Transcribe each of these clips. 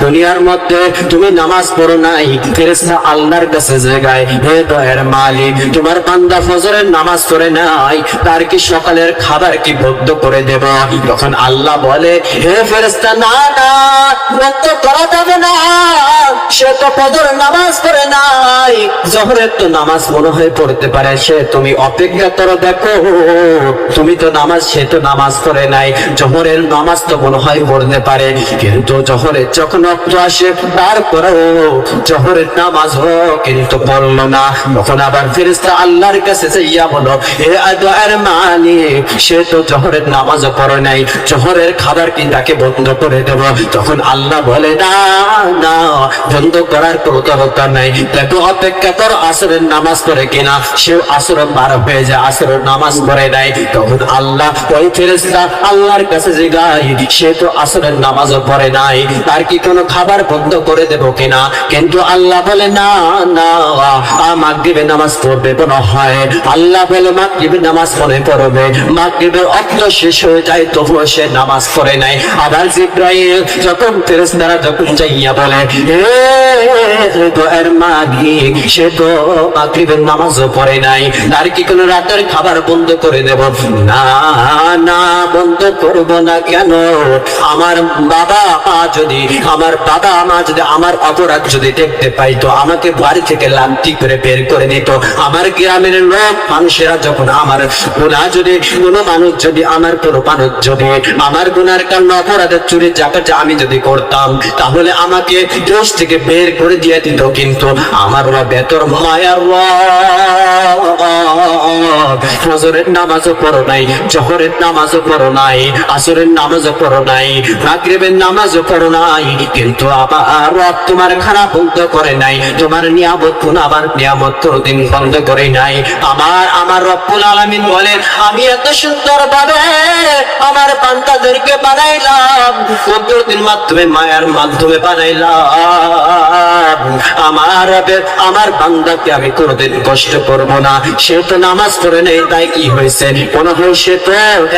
দুনিয়ার মধ্যে তুমি নামাজ পড়ো নাই, ফেরেশতা আল্লাহর কাছে জায়গায়, হে দয়ার মালিক তোমার বান্দা ফজরের নামাজ পড়ে নাই, তার কি সকালের খাবার কি বদ্ধ করে দেব? তখন আল্লাহ বলে, হে ফেরেশতা না না, বদ্ধ করা যাবে না, সে তো ফজর নামাজ পড়ে নাই, জোহরের তো নামাজ মনে হয় পড়তে পারে, সে তুমি অপেক্ষা করো দেখো, তুমি তো নামাজ, সে তো নামাজ পড়ে নাই, জোহরের নামাজ তো মনে হয় পড়তে পারে, কিন্তু জোহরের যখন রক্ত আসে তারপরেও জোহরের নামাজ কিন্তু পড়লো না। তখন আবার ফেরেশতা আল্লাহর কাছে যাইয়া বলো, হে দয়ার মালিক সে তো জোহরের নামাজও পড়ে নাই, জোহরের খাবার কি তাকে বন্ধ করে দেব? তখন আল্লাহ বলে, না না, বন্ধ করার কোনো দরকার নাই, দেখো অপেক্ষা করো আসরের নামাজ পড়ে কিনা, সে আসর পার হয়ে যায়, আসরের নামাজ পড়ে নাই। তখন আল্লাহ ওই ফেরেশতা আল্লাহর কাছে জিজ্ঞাসা, সে তো আসরের নামাজও পড়ে নাই, তার কি কোনো খাবার বন্ধ করে দেব কিনা? কিন্তু আল্লাহ বলে, না না, মাগরিবের নামাজ পড়বে মনে হয়, আল্লাহ বলে মাগরিবের নামাজ পড়বে, মাগরিবের অর্থ শেষ হয়ে যায় তবুও সে নামাজ পড়ে নাই। আবার জিবরাইল যখন ফেরেশতারা যখন যাইয়া বলে, হে দয়ার মালিক সে তো মাগরিবের নামাজও পড়ে নাই, তার কি কোনো রাতের খাবার বন্ধ করে দেব? না না, বন্ধ করব না। কেন? আমার বাবা মা যদি আমার অপরাধ যদি দেখতে পাইতো, আমাকে বাড়ি থেকে লান্তি করে বের করে দিত, আমার গ্রামের লোক মানুষেরা যখন আমার গুনাহ যদি কোনো মানুষ যদি আমার কোনো মানুষ যদি আমার গুনার কারণে অপরাধের চুরি জাকাত আমি যদি করতাম, তাহলে আমাকে দেশ থেকে বের করে দিয়ে দিত, কিন্তু আমার বেতর মায়ার ফজরের নামাজও পড়ো নাই, জোহরের নামাজও পড়ো নাই, আসরের নামাজও পড়ো নাই, মাগরিবের নামাজও পড়ো নাই, কিন্তু আমার রব তোমার খারাপ বন্ধ করে নাই, তোমার নিয়ামত আমার নিয়ামত কোনদিন বন্ধ করে নাই। আমার রব্বুল আলামিন বলেন, আমি এত সুন্দর ভাবে আমার বান্দাদেরকে বানাইলাম, কুদরতের মাধ্যমে মায়ার মাধ্যমে বানাইলাম, আমার বান্দাকে আমি কোনদিন কষ্ট করব না। সে তো নামাজ পড়ে নেই, তাই কি হয়েছে? মনে হয় সে তো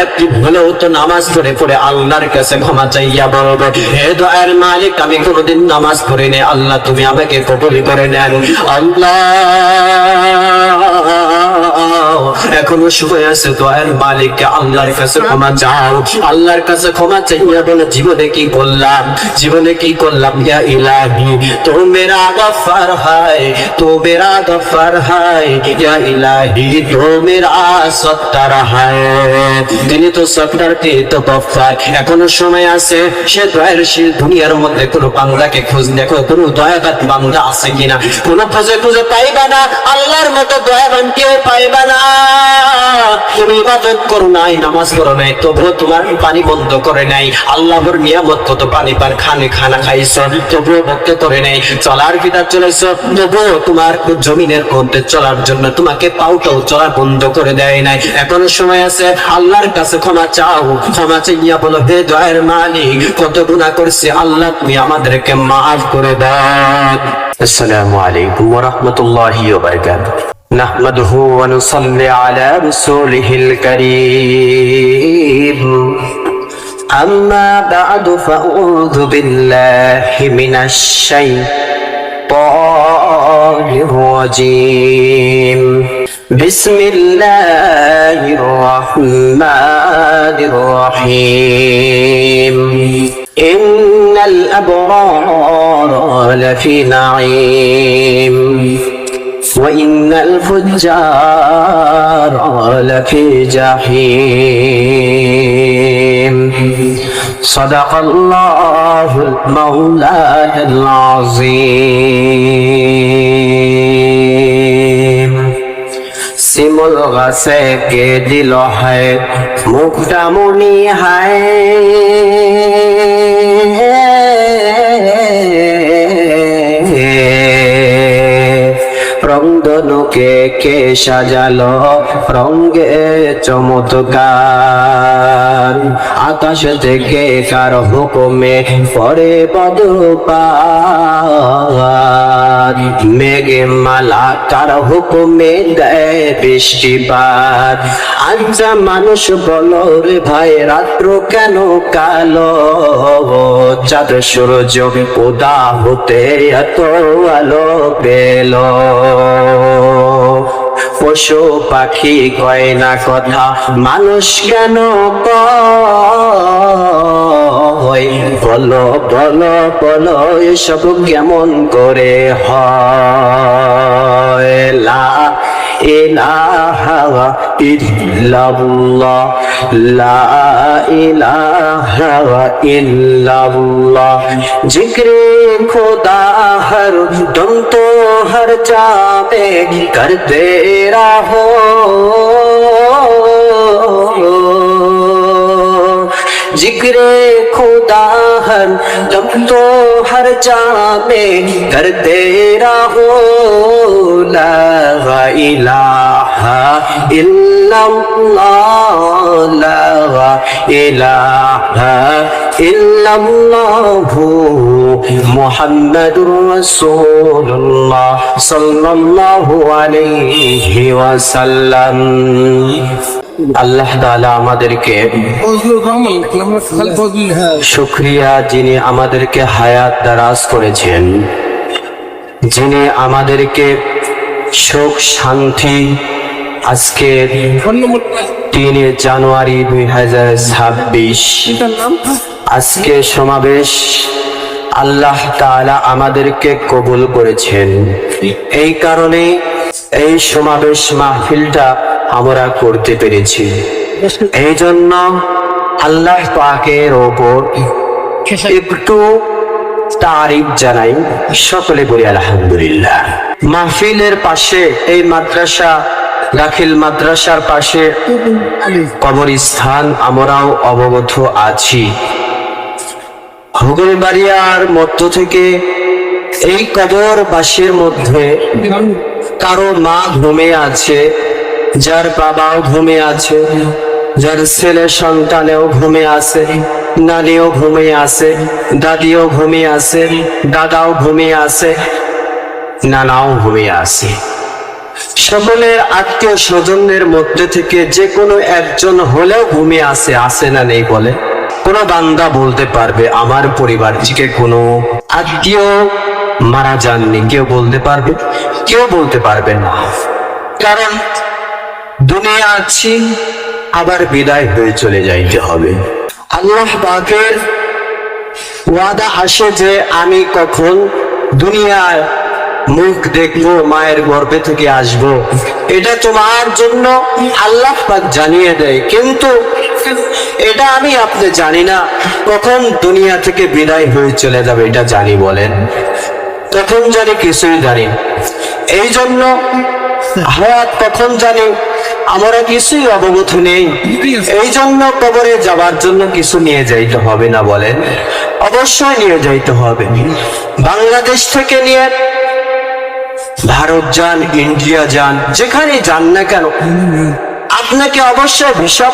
একটি ভুলেও তো নামাজ পড়ে আল্লাহর কাছে ক্ষমা চাইয়া বলবে, হে দয়ার মালিক আমি কোনদিন নামাজ পড়ি নাই, আল্লাহ তুমি আমাকে কবুল করে নেন। আল্লাহ এখনো শুয়ে আছে, দয়ার মালিককে আল্লাহর কাছে ক্ষমা চাও, আল্লাহর কাছে ক্ষমা চাইয়া বলে, জীবনে কি করলাম, জীবনে কি করলাম, ইয়া ইলাহি তো মেরা গফার হায়, তো মেরা গফার হায়, ইয়া ইলাহি তো মেরা সত্তার হায়, তিনি তো সত্তার, তিনি তো গফার। এখনো সময় আছে, সে দয়ার শীল দুনিয়ার মধ্যে কোনো বান্দাকে খোঁজ দেখো, কোনো দয়াবান বান্দা আছে কিনা, কোনো খুঁজে পাইবা না, আল্লাহর মতো দয়াবান কেউ পাইবা না। তুমি ইবাদত করো নাই, নামাজ পড়ো নাই, তবুও তোমার পানি বন্ধ করে নাই, আল্লাহর নিয়ামত কত পানি পান খানা খাইছো, তবুও ভক্ত করে নাই, চলার ভিতর চলেছ, তবুও তোমার জমিনের মধ্যে চলার জন্য তোমাকে পাউটাও চলা বন্ধ করে দেয় নাই। এখনো সময় আছে, আল্লাহর কাছে ক্ষমা চাও, ক্ষমা চাইয়া বলো, হে দয়ার মালিক কত গুনাহ করছি, আল্লাহ তুমি আমাদেরকে মাফ করে দাও। আসসালামু আলাইকুম ওয়া রাহমাতুল্লাহি ওয়া বারাকাতুহু। نحمده ونصلي على رسوله الكريم أما بعد فأعوذ بالله من الشيطان الرجيم بسم الله الرحمن الرحيم إن الأبرار لفي نعيم وإن الفجار لفي جحيم صدق الله المولى العظيم सिमुल गसे के दिल है मुक्ता मुनि है রংধনুকে কে সাজালো রঙে চমৎকার, আকাশ থেকে কার হুকুমে পরে পদপাত, মেঘে মালা কার হুকুমে দেয় বৃষ্টিপাত। আচ্ছা মানুষ বলো রে ভাই রাত্র কেন কালো, চাঁদ সূর্য উদা হতে এত আলো পেল। পশু পাখি কয় না কথা, মানুষ কেন কয়? বলো বলো বলো এসব কেমন করে হয়? লা ইলাহা ইল্লাল্লাহ, লা ইলাহা ইল্লাল্লাহ। জিক্রে খুদা হর দম তো হর जामे करते रहो, जिक्रे खुदा हर दम तो हर जामे करते रहो। ला इलाहा इल्लल्लाह, ला इलाहा इल्लल्लाहु मुहम्मदुर रसूलुल्लाह सल्लल्लाहु अलैहि वसल्लम। আল্লাহ তাআলা আমাদেরকে শুকরিয়া, যিনি আমাদেরকে হায়াত দারাজ করেছেন, যিনি আমাদেরকে সুখ শান্তি আজকে 3 জানুয়ারি 2026 আজকে সমাবেশ আল্লাহ তাআলা আমাদেরকে কবুল করেছেন। এই কারণে এই সমাবেশ মাহফিলটা আমরা করতে পেরেছি। এই জন্য আল্লাহ পাকের ওপর একটু তারিফ জানাই, সকলে বলি আলহামদুলিল্লাহ। মাহফিলের পাশে এই মাদ্রাসা, দাখিল মাদ্রাসার পাশে কবরস্থান আমরাও অবগত আছি। হুগলবাড়িয়ার মধ্য থেকে এই কবরবাসীর মধ্যে কারো মা ঘুমিয়ে আছে, যার বাবাও ঘুমিয়ে আছে, যার ছেলে সন্তানেও ঘুমিয়ে আছে, নানিও ঘুমিয়ে আছে, দাদিও ঘুমিয়ে আছে, দাদাও ঘুমিয়ে আছে, নানাও ঘুমিয়ে আছে। সকলের আত্মীয় স্বজনদের মধ্যে থেকে যে কোনো একজন হলেও ঘুমিয়ে আছে, আছে না নেই বলে? কোন বান্দা বলতে পারবে আমার পরিবার থেকে কোনো আত্মীয় মারা যাননি? কেউ বলতে পারবে? কেউ বলতে পারবে না। কারণ দুনিয়া আছি, আবার বিদায় হয়ে চলে যাইতে হবে। আল্লাহ পাকের ওয়াদা আসে যে আমি কখন দুনিয়ায় মুখ দেখবো, মায়ের গর্ভে থেকে আসবো, এটা তোমার জন্য আল্লাহ পাক জানিয়ে দেয়। কিন্তু এটা আমি আপনি জানি না কখন দুনিয়া থেকে বিদায় হয়ে চলে যাবে, এটা জানি বলেন? তখন জানি কিছুই জানি। এই জন্য হায়াত কখন জানি আমরা কিছুই অবগত নেই। এই জন্য কবরে যাবার জন্য কিছু নিয়ে যাইতে হবে না বলেন? অবশ্যই নিয়ে যাইতে হবে। বাংলাদেশ থেকে নিয়ে ভারত যান, ইন্ডিয়া যান, যেখানে যান না কেন আপনাকে অবশ্যই ভিসা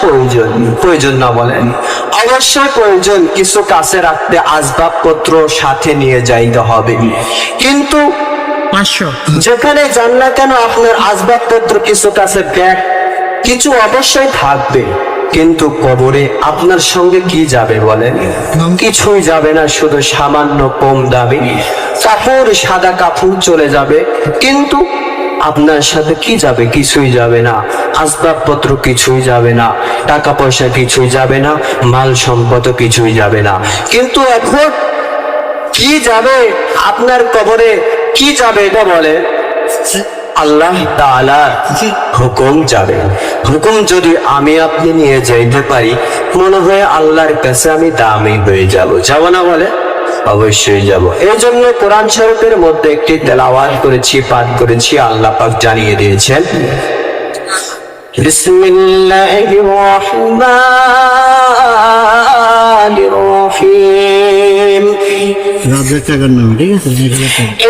প্রয়োজন না বলেন? অবশ্যই প্রয়োজন। কিছু কাছে রাখতে আসবাবপত্র সাথে নিয়ে যাইতে হবে। কিন্তু যেখানে যান না কেন আপনার আসবাবপত্র কিছু কাছে ব্যাগ কিছু অবশ্যই থাকবে। কিন্তু কবরে আপনার সঙ্গে কি যাবে বলেন? কিছুই যাবে না, শুধু সামান্য কম দামি কাপড়, সাদা কাপড় চলে যাবে। কিন্তু আপনার সাথে কি যাবে? কিছুই যাবে না। আসবাবপত্র কিছুই যাবে না, টাকা পয়সা কিছুই যাবে না, মাল সম্পদ কিছুই যাবে না। কিন্তু এখন কি যাবে আপনার কবরে? কি যাবে এটা বলে? আল্লাহ তাআলার হুকুম যাবে। হুকুম যদি আমি আপনি নিয়ে যাইতে পারি, মনে হয় আল্লাহর কাছে আমি দামি হয়ে যাব। যাব না বলে? অবশ্যই যাব। এই জন্য কোরআন শরীফের মধ্যে একটি তেলাওয়াত করেছি, পাঠ করেছি। আল্লাহ পাক জানিয়ে দিয়েছেন, বিসমিল্লাহির রহমানির রহিম।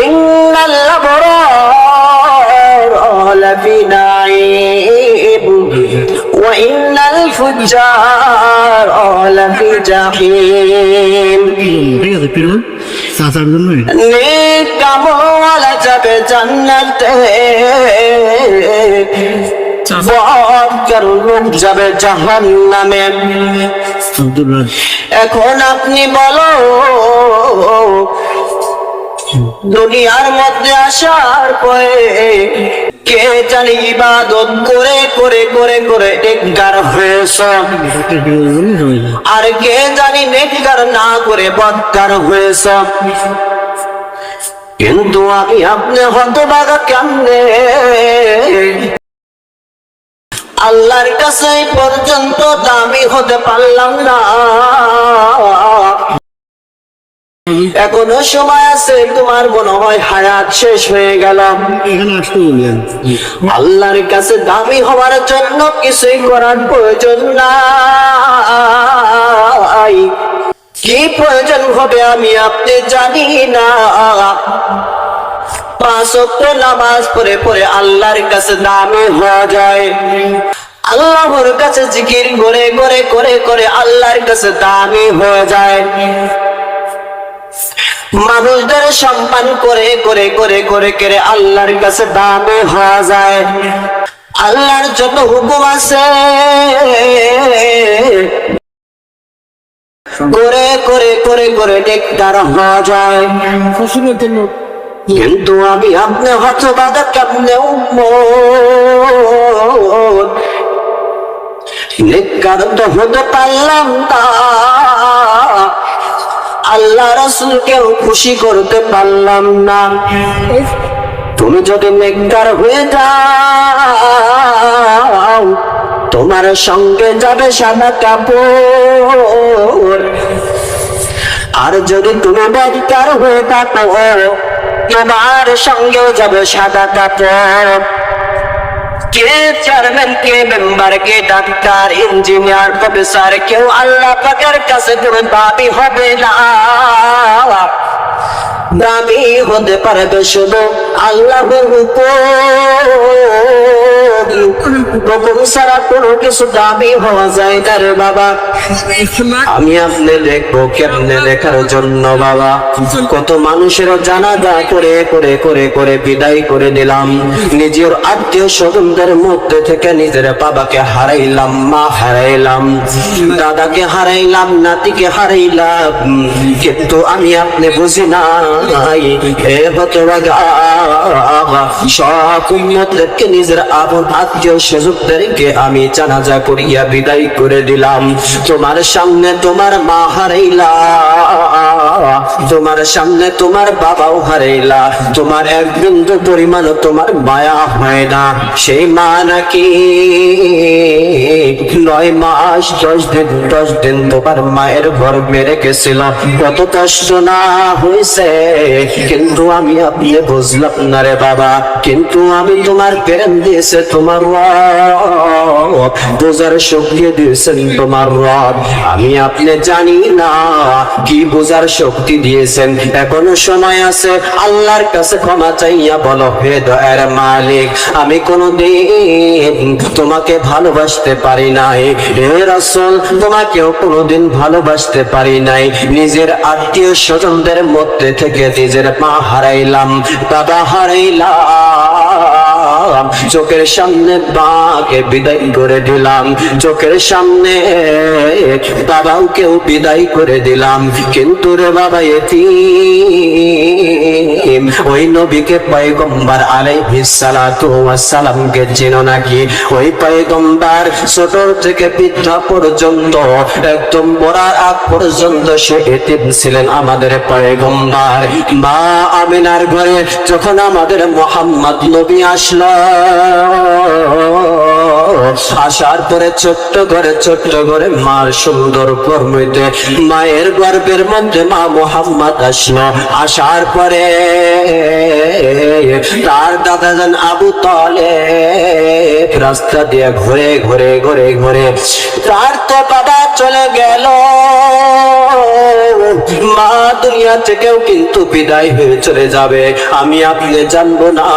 ইন্নাল আবরার لفي نعيم وإن الفجار لفي جحيم নেক আমওয়ালা যাবে জান্নাতে বদকার লোক যাবে জাহান্নামে এখন আপনি বলো দুনিয়ার মধ্যে আসার পরে কে জানি ইবাদত করে করে করে করে নেককার হয়েছে আর কে জানি নেককার না করে বদকার হয়েছে কিন্তু আমি আপনি হতভাগা কেমনে আল্লাহর কাছে পর্যন্ত দামি হতে পারলাম না এখনো সময় আছে তোমার মনে হয় হায়াত শেষ হয়ে গেল আল্লাহর কাছে দামি হওয়ার জন্য কিছুই করার প্রয়োজন নাই কি প্রয়োজন হবে আমি আপনি জানি না 5 ওয়াক্ত নামাজ পড়ে পড়ে আল্লাহর কাছে দামি হওয়া যায় আল্লাহর কাছে জিকির করে করে করে করে আল্লাহর কাছে দামি হয়ে যায় মানুষদের সম্মান করে করে করে করে করে আল্লাহর কাছে দামি হওয়া যায় আল্লাহর যত হুকুম আছে করে করে করে করে নেককার হওয়া যায় কিন্তু আমি আপনি হতভাগা কেমনে উম্মত নেককার তো হতে পারলাম না আল্লাহ রাসূলকেও খুশি করতে পারলাম না তুমি যদি নেককার হয়ে যাও তোমার সঙ্গে যাবে সাদা কাপড় আর যদি তুমি নেককার হয়ে থাকো তোমার সঙ্গে যাবে সাদা কাপড় কে চেয়ারম্যান কে মেম্বার কে ডাক্তার ইঞ্জিনিয়ার প্রফেসর কেউ আল্লাহ পাকের কাছে কোনো দাবি হবে না দাবি হতে পারবে শুধু আল্লাহর হুকুম ছাড়া কোনো কিছু দাবি হওয়া যায় না রে বাবা আমি আপনি দেখবো কেমনে দেখার জন্য বাবা কত মানুষের জানাজা করে করে করে করে বিদায় করে দিলাম নিজের আত্মীয় স্বজনদের মধ্যে থেকে নিজের বাবাকে হারাইলাম মা হারাইলাম দাদাকে হারাইলাম নাতিকে হারাইলাম কিন্তু আমি আপনি বুঝি না হে হতভাগা সব উম্মতকে নিজের আপন আত্মীয় স্বজনদেরকে আমি জানাজা করিয়া বিদায় করে দিলাম তোমার সামনে তোমার মা হারাইলা তোমার সামনে তোমার বাবাও হারাইলা তোমার এক বিন্দু পরিমাণও তোমার মায়া হয় না সেই মা নাকি 9 মাস 10 দিন তোমার মায়ের গর্ভে রেখেছিল কত কষ্ট না হয়েছে কিন্তু আমি আপনি বুঝলাম না রে বাবা কিন্তু আমি তোমার প্রেম দিয়েছে তোমার রব বোঝার শক্তি দিয়েছেন তোমার রব আমি আপনি জানি না কি বোঝার শক্তি দিয়েছেন এখনো সময় আছে আল্লাহর কাছে ক্ষমা চাইয়া বলো হে দয়ার মালিক আমি কোনোদিন তোমাকে ভালোবাসতে পারি নাই হে রাসূল তোমাকেও কোনোদিন ভালোবাসতে পারি নাই নিজের আত্মীয় স্বজনদের মধ্যে থেকে নিজের মা হারাইলাম বাবা হারাইলাম চোখের সামনে বাকে বিদায় করে দিলাম চোখের সামনে বাবাও কেউ বিদায় করে দিলাম কিন্তু রে বাবা এতিম ওই নবীকে পয়গম্বর আলাইহিস সালাতু ওয়াস সালামকে চেনো নাকি ওই পয়গম্বর ছোট থেকে বৃদ্ধা পর্যন্ত একদম মরার আগ পর্যন্ত সে এতিম ছিলেন আমাদের পয়গম্বর মা আমিনার ঘরে যখন আমাদের মুহাম্মদ নবী আসলো আসার পরে ছোট্ট ঘরে মার সুন্দর গর্ভে মায়ের গর্ভের মধ্যে মা মুহাম্মদ আসলো আসার পরে তার দাদাজান আবু তালেব রাস্তা দিয়ে ঘুরে ঘুরে ঘুরে ঘুরে তার তো বাবা চলে গেল, মা দুনিয়া থেকেও কিন্তু বিদায় হয়ে চলে যাবে, আমি আপনি জানবো না।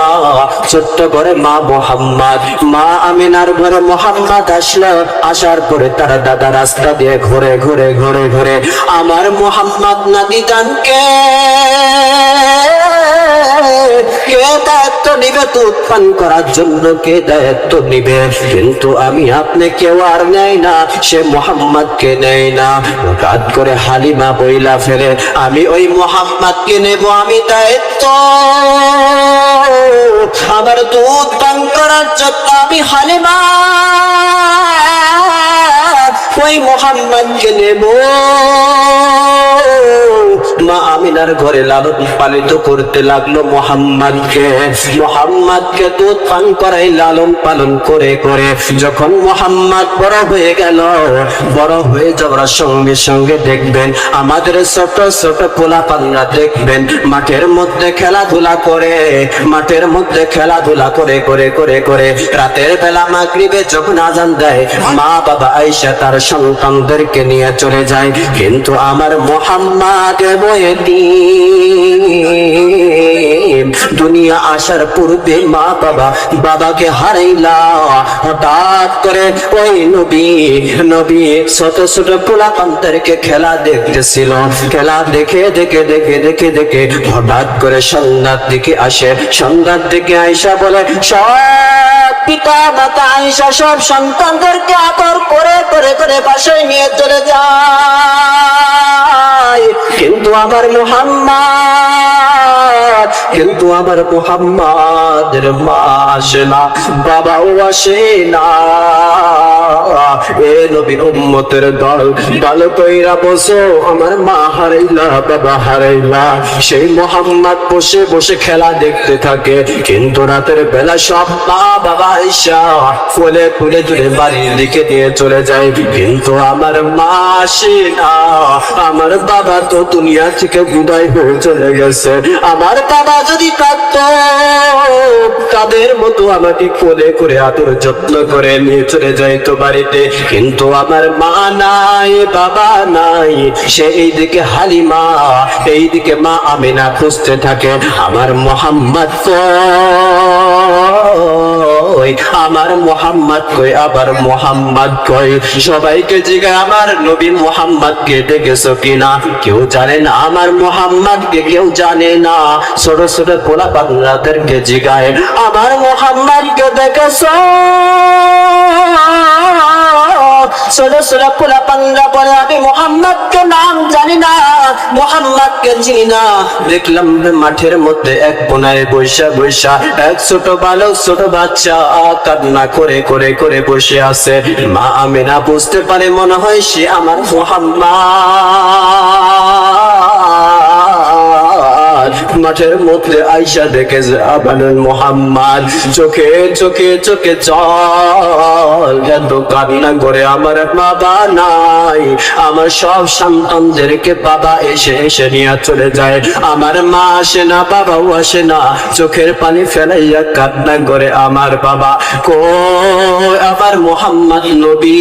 ছোট্ট করে মা মোহাম্মদ, মা আমিনার ঘরে মোহাম্মদ আসলো, আসার পরে তার দাদা রাস্তা দিয়ে ঘুরে ঘুরে ঘুরে ঘুরে আমার মোহাম্মদ নাতি জানকে কে দায়িত্ব নিবে দুধ পান করার জন্য, কে দায়িত্ব নিবে, কিন্তু আমি আপনি কেউ আর নেই না, সে মোহাম্মদকে নেই না। হঠাৎ করে হালিমা বইলা ফেলে, আমি ওই মোহাম্মদকে নেব, আমি দায়িত্ব আমার দুধ পান করার জন্য আমি হালিমা ওই মোহাম্মদকে নেব। মা আমিনার ঘরে লালন পালিত করতে লাগলো মোহাম্মদকে, মোহাম্মদকে দুধ পান করাই লালন পালন করে করে যখন মোহাম্মদ বড় হয়ে গেল, বড় হয়ে যাওয়ার সঙ্গে সঙ্গে দেখবেন আমাদের ছোট ছোট পোলাপানরা দেখবেন মাঠের মধ্যে খেলাধুলা করে, মাঠের মধ্যে খেলাধুলা করে করে করে করে রাতের বেলা মাগরিবে যখন আজান দেয় মা বাবা আয়েশা তার সন্তানদেরকে নিয়ে চলে যায়, কিন্তু আমার মোহাম্মদ দুনিয়া আসার পূর্বে মা বাবাকে হারাইলা। হঠাৎ করে ওই নবী ছোট ছোট পোলাপানদেরকে খেলা দেখতেছিল, খেলা দেখে দেখে দেখে দেখে দেখে হঠাৎ করে সন্ধ্যার দিকে আসে, সন্ধ্যার দিকে আয়েশা বলে, সব পিতা মাতা আয়েশা সব সন্তানদেরকে আদর করে করে করে বাসায় নিয়ে চলে যায়, কিন্তু আমার মোহাম্মদের মা আসে না, বাবাও আসে না। এ নবীর উম্মতের দল, ভালো কইরা বসো, আমার মা হারাইলা বাবা হারাইলা। সেই মোহাম্মদ বসে বসে খেলা দেখতে থাকে, কিন্তু রাতের বেলা সব মা বাবা আয়েশা ফুলে ফুলে তুলে বাড়ির দিকে নিয়ে চলে যায়, কিন্তু আমার মা আসে না। আমার বাবা তো দুনিয়া থেকে বিদায় হয়ে চলে গেছে, আমার বাবা যদি থাকতো তাদের মতো আমাকে কোলে করে আদর যত্ন করে নিয়ে চলে যাইতো বাড়িতে, কিন্তু আমার মা নাই বাবা নাই। সে এইদিকে হালিমা, এইদিকে মা আমিনা খুঁজতে থাকে আমার মোহাম্মদ কই, আমার মোহাম্মদ কই, আবার মোহাম্মদ কই। সবাইকে জিজ্ঞাসা আমার নবী মোহাম্মদকে দেখেছো কিনা, কেউ জানে না আমার মোহাম্মদকে, কেউ জানে না। ছোট ছোট পোলাপানদেরকে জিজ্ঞাসা আমার মোহাম্মদকে দেখেছো, ছোট ছোট পোলাপানরা বলে আমি মোহাম্মদকে নাম জানি না, মোহাম্মদকে চিনি না। দেখলাম মাঠের মধ্যে এক কোনায় বৈশা বৈশা এক ছোট বালক ছোট বাচ্চা কান্না করে করে করে বসে আছে। মা আমিনা বুঝতে পারে মনে হয় সে আমার মোহাম্মদ। মাঠের মধ্যে আয়েশা দেখে যে আবানুল মোহাম্মদ, চোখে চোখে চোখে জল, এত কান্না করে আমার বাবা নাই। আমার সব সন্তানদেরকে বাবা এসে এসে নিয়ে চলে যায়, আমার মা আসে না, বাবাও আসে না। চোখের পানি ফেলাইয়া কান্না করে আমার বাবা কই, আমার মোহাম্মদ নবী,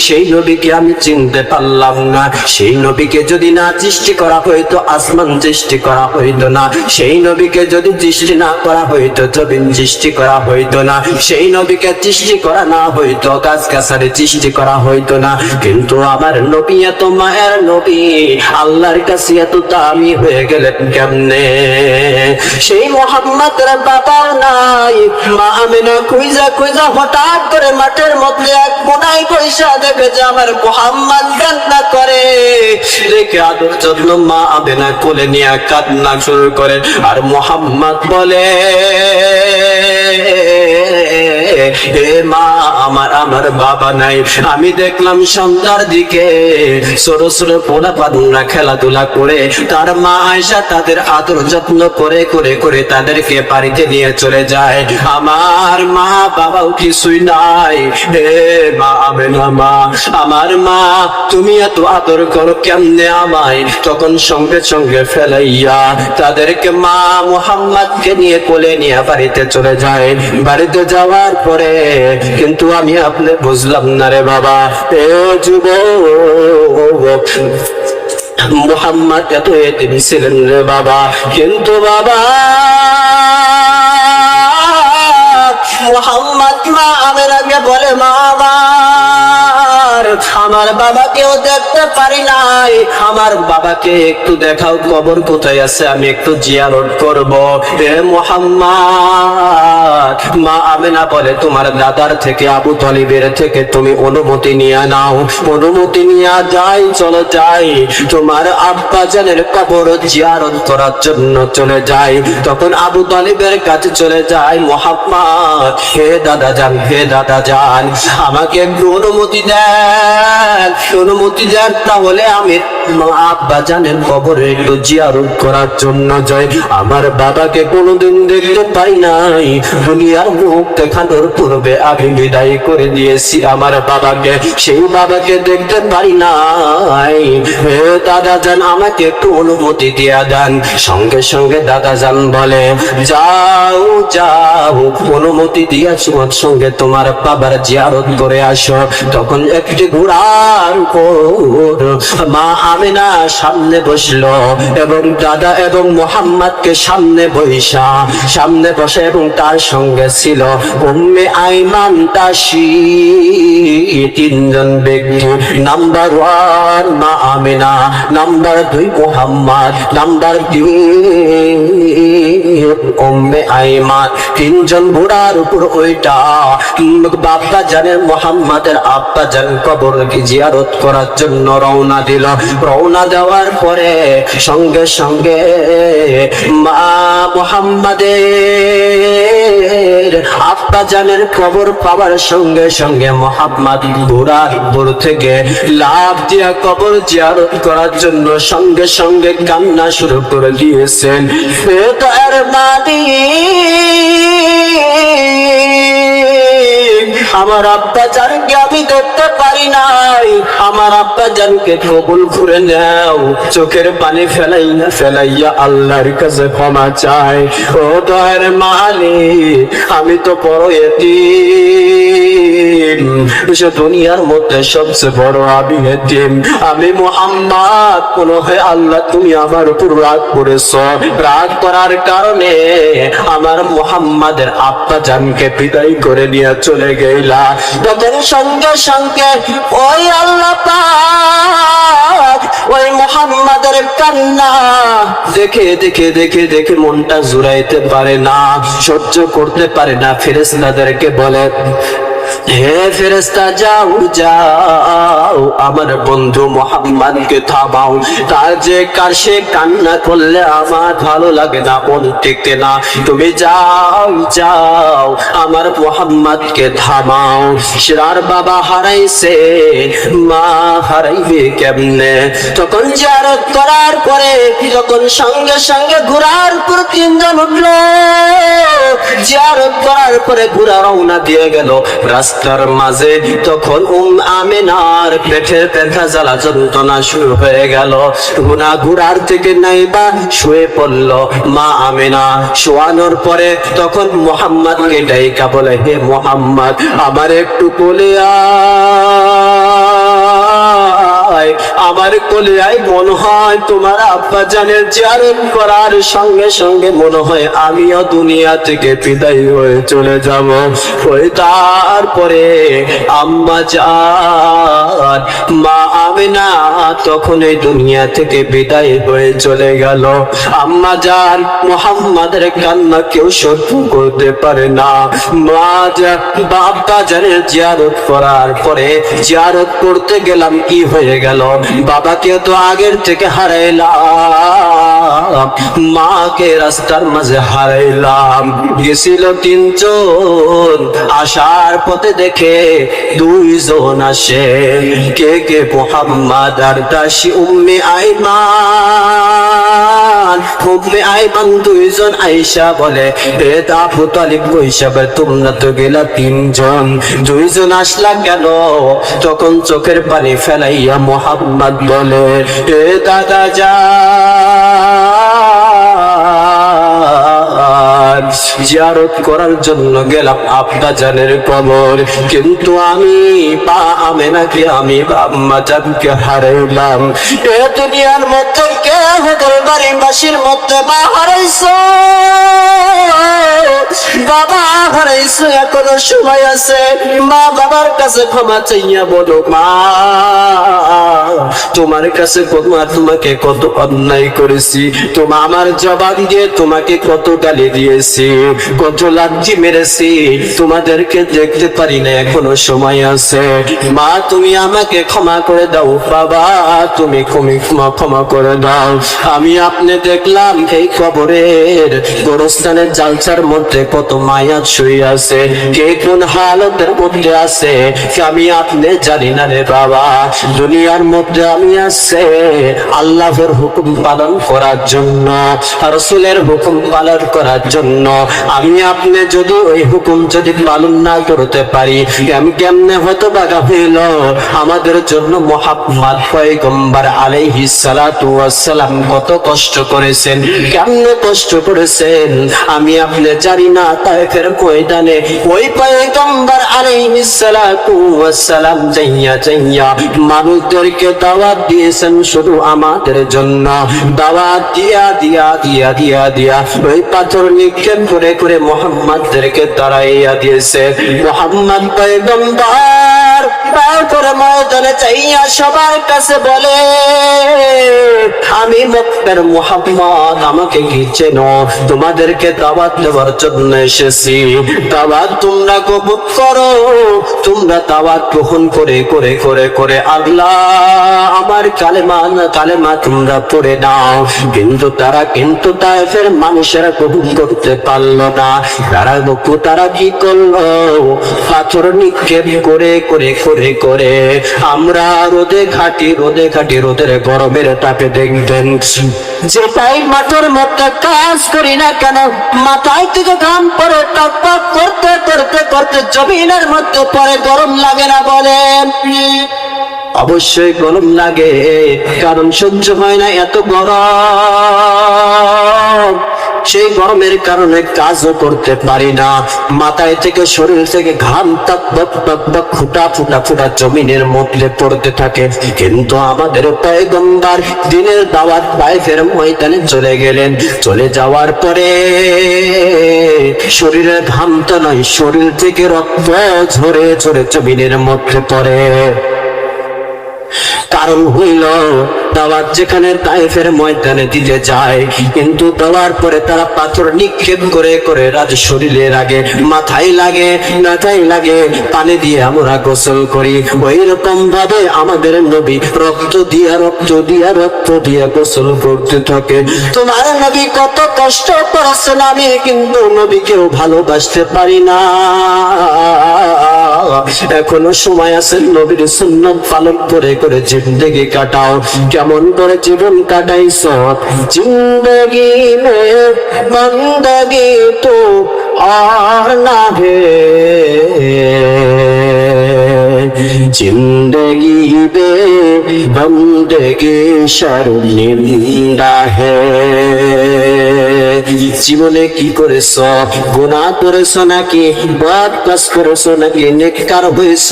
সেই নবীকে আমি চিনতে পারলাম না। সেই নবীকে যদি না সৃষ্টি করা হইতো আসমান সৃষ্টি করা হইতো না, সেই নবীকে যদি সৃষ্টি না করা হইতো জমিন সৃষ্টি করা হইতো না, সেই নবীকে সৃষ্টি করা না হইতো গাছ গাছালি সৃষ্টি করা হইতো না। কিন্তু আমার নবী এত মায়ের নবী, আল্লাহর কাছে এত দামি হয়ে গেলেন কেমনে? সেই মোহাম্মদের বাবা নাই, মা আমিনা খুঁজা খুঁজা হঠাৎ করে মাঠের মধ্যে এক কোনায় পয়সা দেখে যে আমার মোহাম্মদ কান্না করে, দেখে আদর যত্ন মা আমিনা কোলে নিয়ে কান্না শুরু করে। আর মোহাম্মদ বলে হে মা আমার বাবা নাই। আমি দেখলাম সন্ধ্যার দিকে ছোট ছোট পোলাপানরা খেলাধুলা করে, তার মা আয়েশা তাদের আদর যত্ন করে করে করে তাদেরকে বাড়িতে নিয়ে চলে যায়। আমার মা বাবাও কিছুই নাই। হে মা আমেনা মা, আমার মা তুমি এত আদর করো কেমনে আমায়? তখন সঙ্গে সঙ্গে ফেলাইয়া তাদেরকে মা মুহাম্মদকে নিয়ে কোলে নিয়ে বাড়িতে চলে যায়। বাড়িতে যাওয়ার পরে কিন্তু আমি আপনি বুঝলাম না রে বাবা, এ যুবক মুহাম্মদ এত এতিম ছিলেন রে বাবা, কিন্তু বাবা মুহাম্মদ মা আমেনাকে বলে, মা আমার বাবাকেও দেখতে পারি নাই, আমার বাবাকে একটু দেখাও, কবর কোথায় আছে আমি একটু জিয়ারত করব। হে মুহাম্মদ, মা আমেনা বলে, তোমার দাদার থেকে আবু তালিবের থেকে তুমি অনুমতি নিয়ে নাও, অনুমতি নিয়ে যাই, চলো যাই তোমার আব্বা জানের কবর জিয়ারত করার জন্য চলে যাই। তখন আবু তালিবের কাছে চলে যায় মুহাম্মদ, হে দাদা যান, হে দাদা যান, আমাকে একটু অনুমতি দেন, অনুমতি দেন, তাহলে আমি আব্বা জানের কবরে একটু জিয়ারত করার জন্য যাই। আমার বাবাকে কোনোদিন দেখতে পাই নাই, দুনিয়ার মুখ দেখানোর পূর্বে আমি বিদায় করে দিয়েছি আমার বাবাকে, সেই বাবাকে দেখতে পারি নাই। হে দাদা যান, আমাকে একটু অনুমতি দিয়া দেন। সঙ্গে সঙ্গে দাদা যান বলে, যাও যাও, অনুমতি দিয়েছি, সঙ্গে তোমার বাবার জিয়ারত করে আসো। তখন একটি ঘোড়ার উপর মা আমেনা সামনে বসলো এবং দাদা এবং মুহাম্মদকে সামনে বসে এবং তার সঙ্গে ছিল উম্মে আইমান তাসি, তিনজন ব্যক্তি। নাম্বার 1 মা আমেনা, নাম্বার 2 মুহাম্মদ, নাম্বার 3 উম্মে আইমান। তিনজন ঘোড়ার উপর ওইটা বাপ্পা জানের মুহাম্মাদের আব্বা জান কবরকে জিয়ারত করার জন্য রওনা দিল। রওনা দেওয়ার পরে সঙ্গে সঙ্গে মা মুহাম্মাদের আব্বা জানের কবর পাওয়ার সঙ্গে সঙ্গে মুহাম্মদ ঘোড়ার উপর থেকে লাফ দিয়া কবর জিয়ারত করার জন্য সঙ্গে সঙ্গে কান্না শুরু করে দিয়েছেন। এর আমার আব্বা জানকে আমি দেখতে পারি নাই, আমার আব্বা জানকে কবুল করে নাও। চোখের পানি ফেলাইয়া আল্লাহর কাছে ক্ষমা চাই। ও দয়ার মালিক, আমি তো বড় এতিম, দুনিয়ার মধ্যে সবচেয়ে বড় আমি এতিম, আমি মুহাম্মদ। মনে হয় আল্লাহ তুমি আমার উপর রাগ করেছো, রাগ করার কারণে আমার মুহাম্মাদের আব্বা জানকে বিদায় করে নিয়ে চলে গেলা। তখন সঙ্গে সঙ্গে ওই আল্লাহ পাক ওই মুহাম্মাদের কান্না দেখে দেখে দেখে দেখে মনটা জুড়াইতে পারে না, সহ্য করতে পারে না। ফেরেশতাদেরকে বলে, হে ফেরেশতা যাও যাও, আমার বন্ধু মুহাম্মদকে থামাও, তার যে কার সে কান্না করলে আমার ভালো লাগে না, মন টেকে না, তুমি যাও যাও আমার মুহাম্মদকে থামাও। সেরার বাবা হারাইছে, মা হারাইবে কেমনে? তখন জিয়ারত করার পরে যখন সঙ্গে সঙ্গে ঘোড়ার উপর তিনজন উঠলো, জিয়ারত করার পরে ঘোড়া রওনা দিয়ে গেল রাস্তার মাঝে। তখন আমেনার পেটের ব্যথা জ্বালা যন্ত্রণা শুরু হয়ে গেল। ঘোড়ার থেকে নাইবা শুয়ে পড়ল মা আমেনা। শোয়ানোর পরে তখন মুহাম্মদকে ডাইকা বলে, হে মুহাম্মদ, আমার একটু কোলে আয়, আমার কোলে আয়, মনে হয় তোমার আব্বা জানের জিয়ারত করার সঙ্গে সঙ্গে মনে হয় আমিও দুনিয়া থেকে বিদায় হয়ে চলে যাব। ওই তারপরে আম্মা জান মা আমেনা তখন এই দুনিয়া থেকে বিদায় হয়ে চলে গেল। আম্মা জান মুহাম্মাদের কান্না কেউ সহ্য করতে পারে না। মা জান আব্বা জানের জিয়ারত করার পরে জিয়ারত করতে গেলাম, কি হয়ে গেল গেল, বাবাকে তো আগের থেকে হারাইলাম, মাকে রাস্তার মাঝে হারাইলাম। গেছিল তিনজন, আসার পথে দেখে দুইজন আসে, কে কে? মুহাম্মদ আর দাসী উম্মে আইমান। উম্মে আইমান দুইজন আয়েশা বলে, হে আবু তালিব হিসাবে তোমরা তো গেলা তিনজন, দুইজন আসলা কেন? তখন চোখের পানি ফেলাইয়া মুহাম্মদ বলে, হে দাদা যান, জিয়ারত করার জন্য গেলাম আব্বা জানের কবর, কিন্তু আমি পা আমেনাকে, আমি আম্মা জানকে হারাইলাম। এ দুনিয়ার মধ্যে কে হদল বাড়িবাসীর মধ্যে মা হারাইছো, বাবা হারাইছো, এখনো সময় আছে, মা বাবার কাছে ক্ষমা চাইয়া বলো, মা তোমার কাছে তোমাকে কত অন্যায় করেছি, তোমার আমার জবাব দিয়ে তোমাকে কত গালি দিয়েছি, কত লাথি মেরেছি, তোমাদেরকে দেখতে পারি না, এখনো সময় আছে, মা তুমি আমাকে ক্ষমা করে দাও, বাবা তুমি ক্ষমা করে দাও। আমি আপনি দেখলাম এই কবরের গোরস্থানের জালসার মধ্যে কত মায়াত শুয়ে আছে, কে কোন হালতের মধ্যে আছে আমি আপনি জানি না রে বাবা। দুনিয়ার মধ্যে আমি আছে আল্লাহর হুকুম পালন করার জন্য, রাসূলের হুকুম পালন করার জন্য। আমি আপনি যদি ওই হুকুম যদি পালন না করতে পারি, আমি কেমনে হতভাগা হইল। আমাদের জন্য মুহাম্মদ পয়গম্বর আলাইহিস সালাতু ওয়াস সালাম কত কষ্ট করেছেন, কেমনে কষ্ট করেছেন আমি আপনি জানি না। তায়েফের ময়দানে ওই পয়গম্বর আলাইহিস সালাতু ওয়াস সালাম যাইয়া মানুষদেরকে দাওয়াত দিয়েছেন শুধু আমাদের জন্য। দাওয়াত দিয়া ওই পাথর নিক্ষেপ করে মুহাম্মদদেরকে তাড়াইয়া দিয়েছে। মুহাম্মদ পয়গম্বর তারপরে ময়দানে চাইয়া সবার কাছে বলে, আমি মক্কার মুহাম্মদ, আমাকে কি চেনো? তোমাদেরকে দাওয়াত দেওয়ার জন্য এসেছি, দাওয়াত তোমরা কবুল করো। তোমরা দাওয়াত গ্রহণ করে আল্লাহ আমার কালেমা তোমরা পড়ে নাও। কিন্তু তায়েফের মানুষেরা কবুল করতে পারলো না। তারা কি করলো? পাথর নিক্ষেপ করে আমরা রোদে খাটি রোদের গরমের তাপে দেখবেন যেটাই মাঠের মধ্যে কাজ করি না কেন, মাথায় থেকে ঘাম পরে টকটক করতে জমিনের মধ্যে পরে গরম লাগে না বলেন? অবশ্যই গরম লাগে, কারণ সহ্য হয় না এত গরম। সেই গরমের কারণে কাজও করতে পারি না, মাথায় থেকে শরীর থেকে ঘাম টক ফুটা জমিনের মধ্যে পড়তে থাকে। কিন্তু আমাদের পয়গম্বর দিনের দাওয়াত তায়েফের ময়দানে চলে গেলেন। চলে যাওয়ার পরে শরীরের ঘাম তো নয়, শরীর থেকে রক্ত ঝরে জমিনের মধ্যে পড়ে। কারণ হইল দাওয়াত যেখানে তায়েফের ময়দানে দিতে যায়, কিন্তু দেওয়ার পরে তারা পাথর নিক্ষেপ করে রাজ শরীরে লাগে, মাথায় লাগে, পানি দিয়ে আমরা গোসল করি। ওই রকম ভাবে আমাদের নবী রক্ত দিয়া গোসল করতে থাকে। তোমার নবী কত কষ্ট করেছেন, আমি কিন্তু নবীকেও ভালোবাসতে পারি না। এখনো সময় আছে, নবীর সুন্নাত পালন করে জিন্দেগি কাটাও। কেমন করে জীবন কাটাইছ? জিন্দগি মে বন্দগি তো আর না হে, জিন্দগি বে বন্দগি শর্মিন্দা হে। জীবনে কি করেছ? গুনাহ করেছ নাকি বদ কাজ করেছ নাকি নেককার হয়েছ?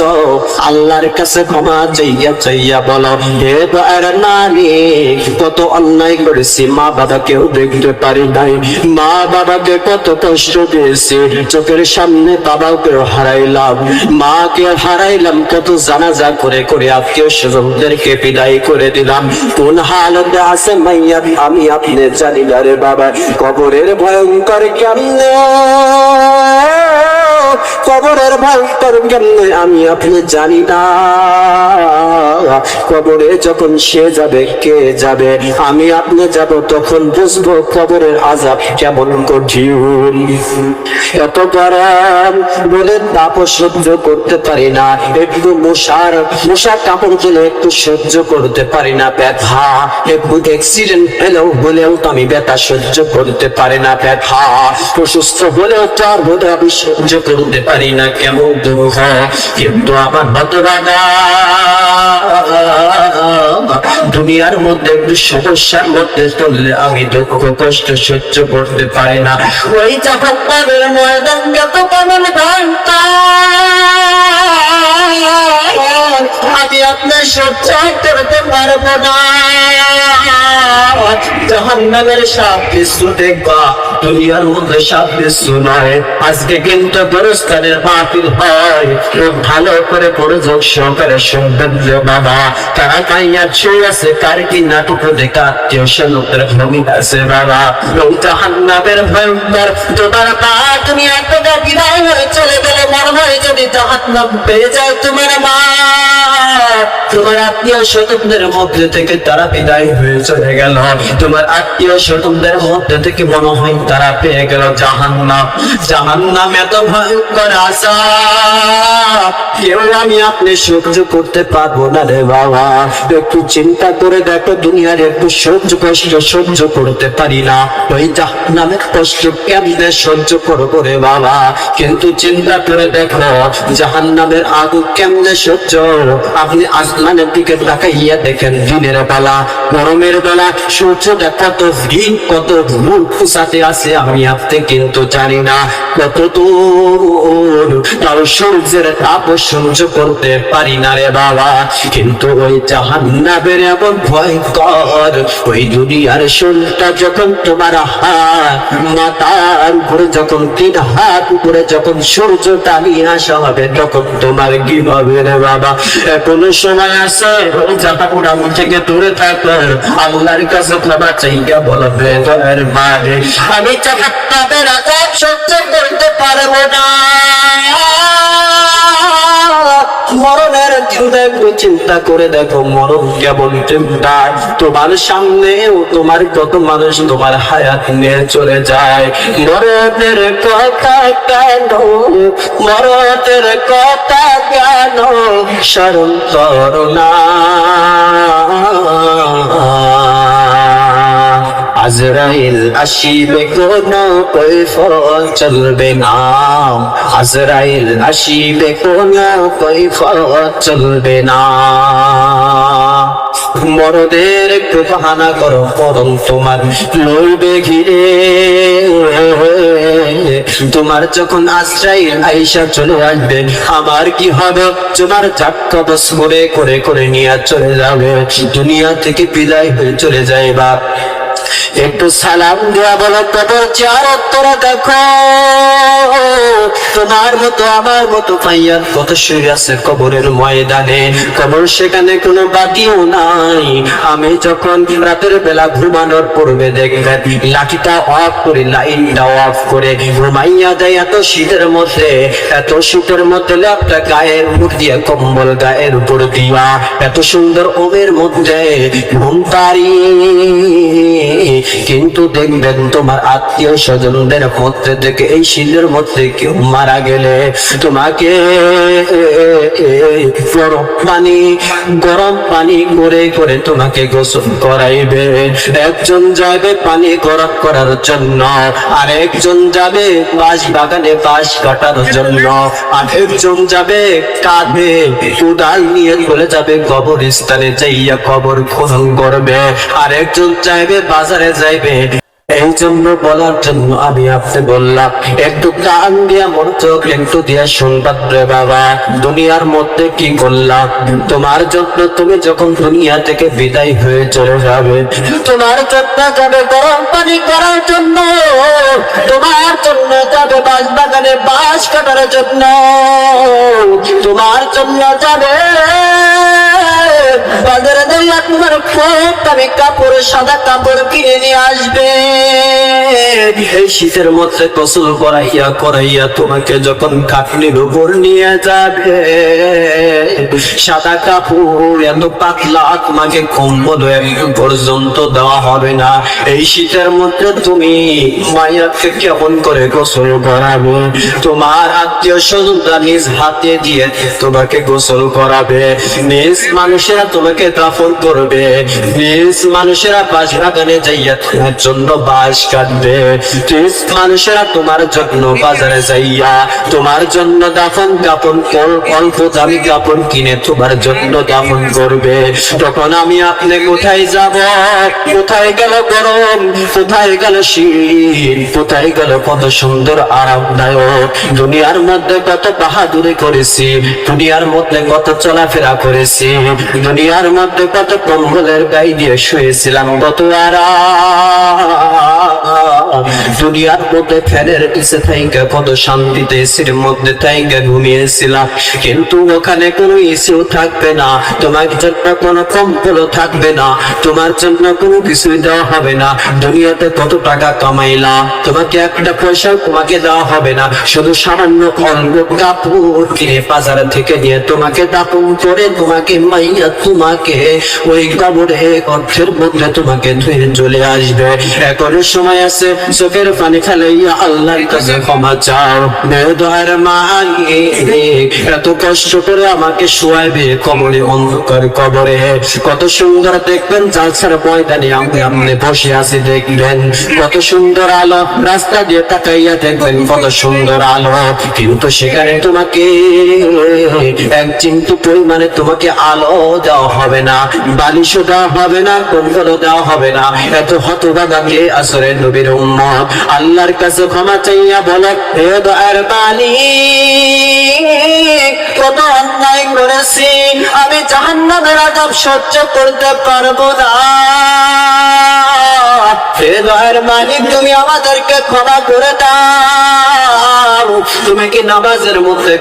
আল্লাহর কাছে ক্ষমা চাইয়া বলো, হে দয়ার মালিক, কত অন্যায় করেছি, মা বাবাকেও দেখতে পারি নাই, মা বাবাকে কত কষ্ট দিয়েছি, চোখের সামনে বাবাকে হারাইলাম, মাকে হারাইলাম, কত জানাজা করে আত্মীয় স্বজনদেরকে বিদায় করে দিলাম। কোন হালতে আছে মাইয়া আমি আপনি জানি না রে বাবা। কবরের ভয়ঙ্কর কেমনে কবরের ভয়ঙ্কর কেমনে আমি আপনি জানি না। কবরে যখন সে যাবে, কে যাবে, আমি আপনি যাব, তখন বুঝবো কবরের আযাব কেমন কঠিন। এত গরম বলে তাপও সহ্য করতে পারি না, একটু মশার কাপড় দিলে একটু সহ্য করতে পারি না ব্যথা, একটু অ্যাক্সিডেন্ট হলেও তো আমি ব্যথা সহ্য করতে পারি না ব্যথা, অসুস্থ হলেও তার বোধ আমি সহ্য করতে পারি না কেমন দুঃখ। কিন্তু আমার হতভাগা দুনিয়ার মধ্যে একটু সমস্যার মধ্যে চললে আমি দুঃখ কষ্ট সহ্য করতে পারি না। ওই জাহান্নামের ময়দান যত পাগল ঘন্টা আমি আপনার সহ্য করতে পারবো না। জাহান্নামের সাপ কিছু দেখবা, দুনিয়ার মধ্যে সাপ কিছু নয়। আজকে কিন্তু গোরস্থানের মাহফিল হয়, ভালো করে মনোযোগ সহকারে শুনবেন যে বাবা, কারা কাইয়া ছুঁয়ে আছে, কার কি নাটক দেখা আত্মীয় স্বজনদের ভূমিকা আছে বাবা। জাহান্নামের ভয়ঙ্কর তোমার মা দুনিয়া থেকে বিদায় হয়ে চলে গেলে মনে হয় যদি জাহান্নাম পেয়ে যায় তোমার মা, তোমার আত্মীয় স্বজনদের মধ্যে থেকে তারা বিদায় হয়ে চলে গেল, তোমার আত্মীয় স্বজনদের মধ্যে থেকে মনে হয় তারা পেয়ে গেল জাহান্নাম। জাহান্নাম এত ভয়ঙ্কর আযাব কেউ আমি আপনি সহ্য করতে পারবো না রে বাবা। একটু চিন্তা করে দেখো, দুনিয়ার একটু সহ্য কষ্ট সহ্য করতে পারি না, ওই জাহান্নামের কষ্ট কেমনে সহ্য করবো রে বাবা। কিন্তু চিন্তা করে দেখো জাহান্নামের আগুন কেমনে সহ্য। আপনি আসমানের দিকে তাকাইয়া দেখেন, দিনের বেলা গরমের বেলা সূর্যটা কত ভিড় কত মূল ফুসাতে আছে আমি আপনি কিন্তু জানি না কত দূর, তার সূর্যের তাপ সহ্য করতে পারি না রে বাবা। কিন্তু ওই জাহান্নামের এমন ভয়ঙ্কর, ওই দুনিয়ার শরীরটা যখন তোমার হাত মাথার উপরে যখন 3 হাত উপরে যখন সূর্য টানিয়ে আসা হবে, তখন তোমার কি হবে রে বাবা। এখনো সময় আছে, ওই জাহান্নাম থেকে দূরে থাকো, আল্লাহর কাছে ক্ষমা চাইয়া বলবে মারে আমি জাহান্নামের আযাব সহ্য করতে পারবো না। মরণের চিন্তা করে দেখো, মরণ কেবল তোমার সামনে, তোমার কত মানুষ তোমার হায়াত নিয়ে চলে যায়। মরণের কথা কেন, মরণের কথা কেন স্মরণ করো না। আজরাইল আসিবে কোনো কৈফত চলবে না, আজরাইল আসিবে কোনো কৈফত চলবে না। মরদের একটু বাহানা করো, মরণ তোমার লইবে ঘিরে। তোমার যখন আজরাইল আইসা চলে আসবে, আমার কি হবে, তোমার কবজ করে করে করে নিয়ে চলে যাবে, দুনিয়া থেকে বিদায় হয়ে চলে যাইবা। একটু সালাম দেওয়া বলো কবর জিয়ারত করে দেখো, তোমার মতো আমার মতো পাইয়ার কত শুয়ে আছে কবরের ময়দানে। কবর সেখানে কোনো বাতিও নাই। আমি যখন রাতের বেলা ঘুমানোর পূর্বে দেখবেন লাঠিটা অফ করে, লাইনটা অফ করে ঘুমাইয়া দেয়। এত শীতের মধ্যে, এত শীতের মধ্যে ল্যাপটা গায়ের উপর দিয়ে, কম্বল গায়ের উপর দিয়া, এত সুন্দর ওমের মধ্যে ঘুম পারি। কিন্তু দেখবেন তোমার আত্মীয় স্বজনদের মধ্যে থেকে এই শীতের মধ্যে কেউ মারা গেলে তোমাকে গরম পানি করে করে তোমাকে গোসল করাইবে। একজন যাবে পানি গরম করার জন্য, আর একজন যাবে বাঁশ বাগানে বাঁশ কাটার জন্য, আর একজন যাবে কাঁধে কোদাল নিয়ে চলে যাবে কবরস্থানে যাইয়া কবর খনন করবে, আর একজন যাইবে বাজারে যাইবে। এই জন্য বলার জন্য আমি আপনি বললাম, একটু কান দিয়া মনোযোগ একটু দিয়া শুনবা রে বাবা। দুনিয়ার মধ্যে কি করলাম তোমার জন্য, তুমি যখন দুনিয়া থেকে বিদায় হয়ে চলে যাবে, তোমার জন্য যাবে গরম পানি করার জন্য, তোমার জন্য যাবে বাঁশ বাগানে বাঁশ কাটার জন্য, তোমার জন্য যাবে বাজারে যাইয়া তোমার আমি কাপড় সাদা কাপড় কিনে নিয়ে আসবে। এই শীতের মধ্যে গোসল করাইয়া তোমাকে যখন খাটনির উপর নিয়ে যাবে, সাদা কাপড় এত পাতলা তোমাকে কম্বল পর্যন্ত দেওয়া হবে না। এই শীতের মধ্যে তুমি মায়াকে কেমন করে গোসল করাবে? তোমার আত্মীয় স্বজনরা নিজ হাতে দিয়ে তোমাকে গোসল করাবে, নিজ মানুষেরা তোমাকে দাফন করবে, নিজ মানুষেরা বাঁশ বাগানে যাইয়া তোমার জন্য বাঁশ কাটবে, নিজ মানুষেরা তোমার জন্য বাজারে যাইয়া তোমার জন্য দাফন কাপন অল্প দামি কাপড় কিনে তোমার জন্য দাফন করবে। তখন আমি আপনি কোথায় যাব? কোথায় গেল গরম? কোথায় গেল শীত? কোথায় গেল কত সুন্দর আরামদায়ক? দুনিয়ার মধ্যে কত বাহাদুরি করেছি, দুনিয়ার মধ্যে কত চলাফেরা করেছি, দুনিয়ার মধ্যে কত কম্বলের গায়ে দিয়ে শুয়েছিলাম, কত আরাম। দুনিয়ার মধ্যে ফ্যানের নিচে থাইকা কত শান্তিতে এসির মধ্যে থাইকা ঘুমিয়েছিলাম, কিন্তু ওখানে কোনো এসিও থাকবে না, তোমার জন্য কোনো কম্বলও থাকবে না, তোমার জন্য কোনো কিছুই দেওয়া হবে না। দুনিয়াতে কত টাকা কামাইলা, তোমাকে একটা পয়সা তোমাকে দেওয়া হবে না, শুধু সামান্য অল্প কাপড় কিনে বাজার থেকে নিয়ে তোমাকে দাপন করে তোমাকে মাইয়া তোমাকে ওই কবরে অর্থের মধ্যে তোমাকে ধুয়ে চলে আসবে। এখনো সময় আছে, চোখের পানি ফেলাইয়া আল্লাহর কাছে ক্ষমা চাও। দয়ার মালিক এত কষ্ট করে আমাকে শোয়াইবে কবরে, অন্ধকার কবরে কত সুন্দর দেখবেন জালসার ময়দানে আমি বসে আছি, দেখবেন কত সুন্দর আলো, রাস্তা দিয়ে তাকাইয়া দেখবেন কত সুন্দর আলো, কিন্তু সেখানে তোমাকে এক চিমটি পরিমাণে তোমাকে আলো দেওয়া হবে না, বালিশও দেওয়া হবে না, কম্বলও দেওয়া হবে না। এত হতভাগা কে আসরের নবীর উম্মত? আল্লাহর কাছে ক্ষমা চাইয়া বলো, হে দয়ার মালিক কত অন্যায় করেছি, আমি জাহান্নামের আযাব সহ্য করতে পারবো না। হে দয়ার মালিক তুমি আমাদেরকে ক্ষমা করে দাও। তুমি কি নামাজের মধ্যে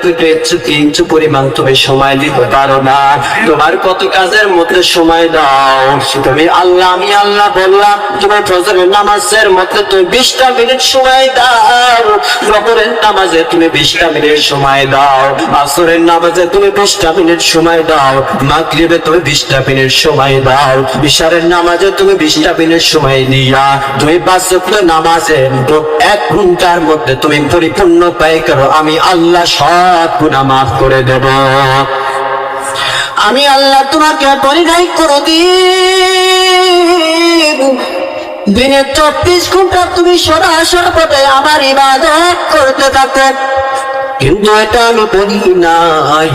কিছু পরিমাণ তুমি সময় দিতে পারো না? তোমার কত কাজের মধ্যে সময় দাও তুমি। আল্লাহ আমি আল্লাহ বললাম, তুমি ফজরের নামাজের মধ্যে তুমি 20টা মিনিট সময় দাও, জোহরের নামাজে তুমি 20টা মিনিট সময় দাও, আসরের নামাজে তুমি 20টা মিনিট সময় দাও, মাগরিবে তুমি 20টা মিনিট সময় দাও, ইশারের নামাজে তুমি 20টা মিনিট সময় দিয়া তুমি 5 ওয়াক্ত নামাজে 1 ঘন্টার মধ্যে তুমি পরিপূর্ণ ব্যয় করো, আমি আল্লাহ সব গুনাহ মাফ করে দেব। আমি আল্লাহ তোমাকে পরিণয় করে দিব। দিনে 24 ঘন্টা তুমি সদাসর্বদাই আমার ইবাদত করতে থাকো, কিন্তু এটা আমি বলি নাই।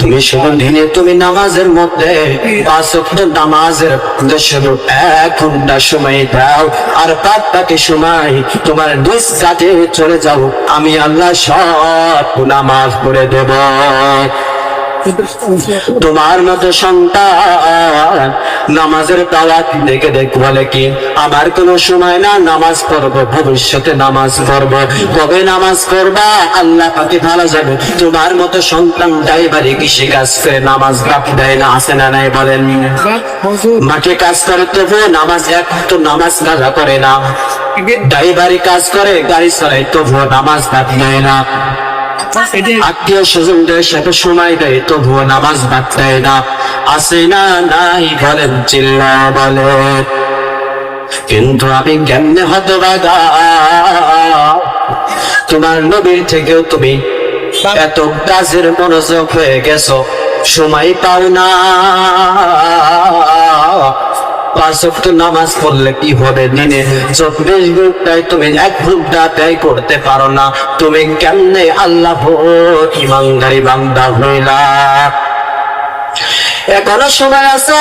তুমি দিনে তুমি নামাজের মধ্যে 5 ওয়াক্ত নামাজের শুধু 1 ঘন্টা সময় দাও, আর বাকি সময় তোমার নিজ কাজে চলে যাও, আমি আল্লাহ সব গুনাহ মাফ করে দেব। তোমার মতো সন্তান নামাজের দাওয়াত দেখে বলে কি আমার কোনো সময় না, নামাজ পড়বো, ভবিষ্যতে নামাজ পড়বো, কবে নামাজ পড়বা আল্লাহ পাকে ভালো যাবে। তোমার মতো সন্তান ড্রাইভারি কৃষি কাজ করে নামাজ বাকি দেয় না, আছে না নাই বলেন? মাঠে কাজ করে তবু নামাজ তো নামাজ কাজা করে না, ড্রাইভারি কাজ করে গাড়ি চালায় তবুও নামাজ বাকি দেয় না, আত্মীয় স্বজনদের সাথে সময় দেয় তবুও নামাজ বাদ দেয় না, আছে না নাই বলেন? চিল্লা বলে। কিন্তু আমি কেমনে হতভাগা, তোমার নবীর থেকেও তুমি এত কাজের মনোযোগ হয়ে গেছো, সময় পাও না। 5 ওয়াক্ত নামাজ পড়লে কি হবে? দিনে 24 ঘন্টায় তুমি 1 ঘন্টা ব্যয় করতে পারো না, তুমি কেমনে আল্লাহ ইমানদারি বান্দা হইলা? এখনো সময় আছে,